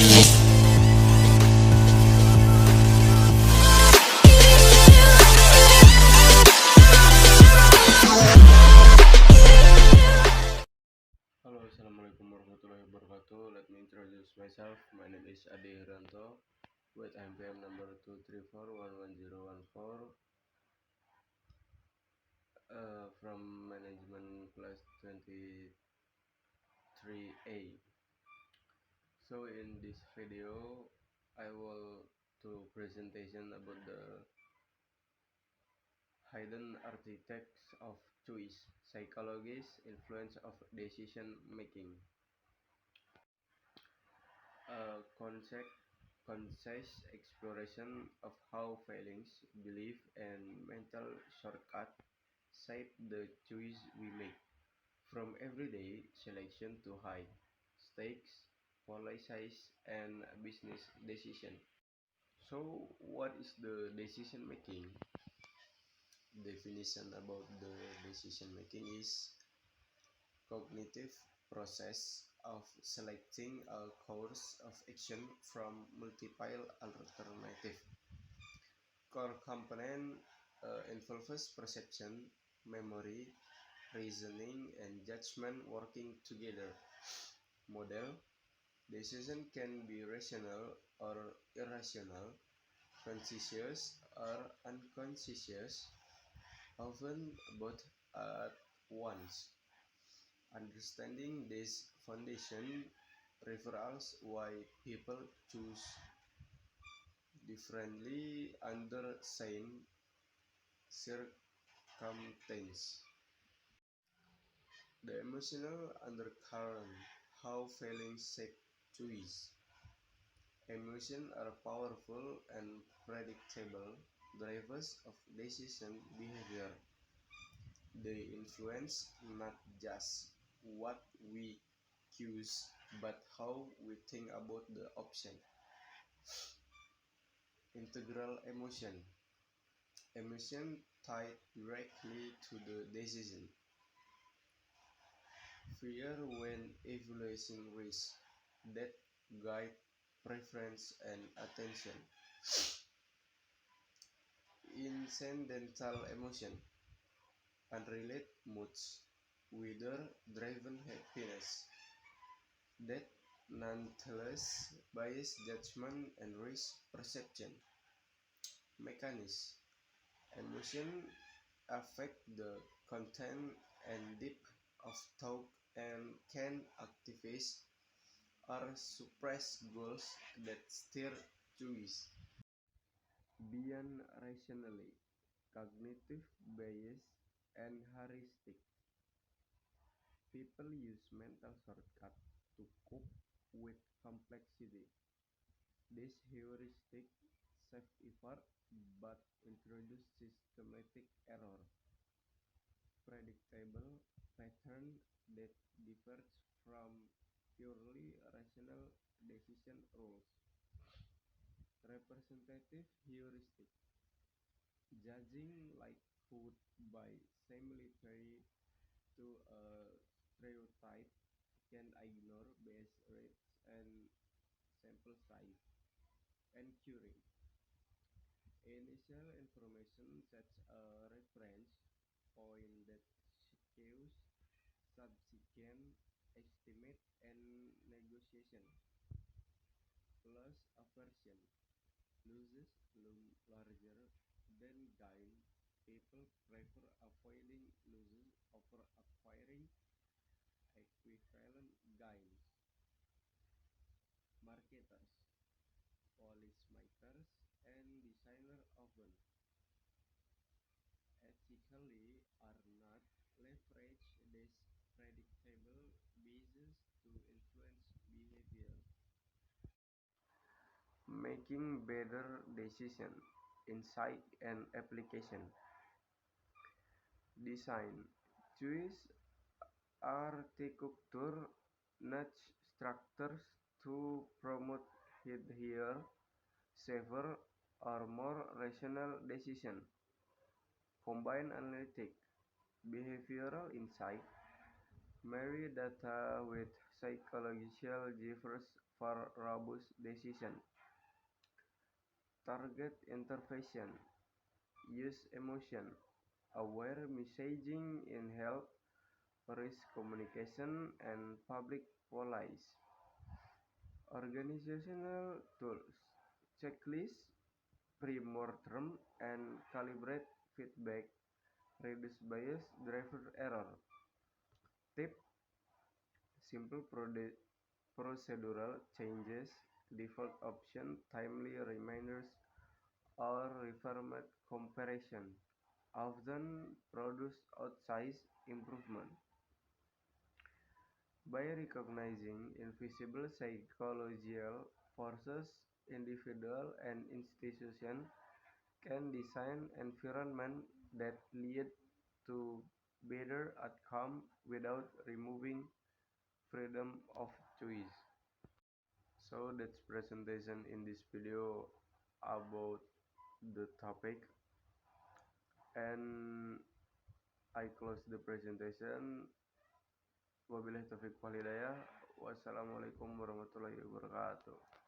Halo, assalamualaikum warahmatullahi wabarakatuh. Let me introduce myself. My name is Ade Hranto with IMPM number 2341114 from management class 23A. So in this video, I will do presentation about the hidden architects of choice, psychologies, influence of decision making. A concise exploration of how feelings, belief, and mental shortcut shape the choice we make, from everyday selection to high stakes, policies, and business decision. So, what is the decision making? Definition about the decision making is cognitive process of selecting a course of action from multiple alternatives. Core component involves perception, memory, reasoning, and judgment working together. Model decision can be rational or irrational, conscious or unconscious, often both at once. Understanding this foundation reveals why people choose differently under same circumstance. The emotional undercurrent, how feelings shape choice. Emotions are powerful and predictable drivers of decision behavior. They influence not just what we choose, but how we think about the option. Integral emotion. Emotion tied directly to the decision. Fear when evaluating risk that guide preference and attention. Incidental emotion. Unrelated moods. Weather driven happiness that nonetheless bias judgment and risk perception. Mechanism. Emotion affect the content and depth of thought and can activate or suppress goals that steer choice. Beyond rationally, cognitive bias and heuristic. People use mental shortcuts to cope with complexity. This heuristic save effort but introduce systematic error. Predictable pattern that differs from purely rational decision rules. Representative heuristic. Judging likelihood by similitude to a stereotype can ignore base rates and sample size. Ensuring initial information sets a reference point that skews subsequent estimate and negotiation. Loss aversion. Losses loom larger than gain. People prefer avoiding losses over acquiring equivalent gains. Marketers, policymakers, and designers often ethically are not leverage these predictable biases to influence behavior. Making better decision, insight and application. Design, choose architecture, nudge structures to promote healthier, safer, or more rational decision. Combine analytic, behavioral insight, Marry data with psychological drivers for robust decision. Target intervention. Use emotion. Aware messaging in health, risk communication, and public policy. Organizational tools. Checklist, pre-mortem, and calibrate feedback. Reduce bias, driver error. Tip: simple procedural changes, default option, timely reminders, or reformat comparison often produce outsized improvement. By recognizing invisible psychological forces, individual and institution can design environment that lead to better outcome without removing freedom of choice. So that's presentation in this video about the topic, and I close the presentation. Wabillahi taufiq wal hidayah. Wassalamualaikum warahmatullahi wabarakatuh.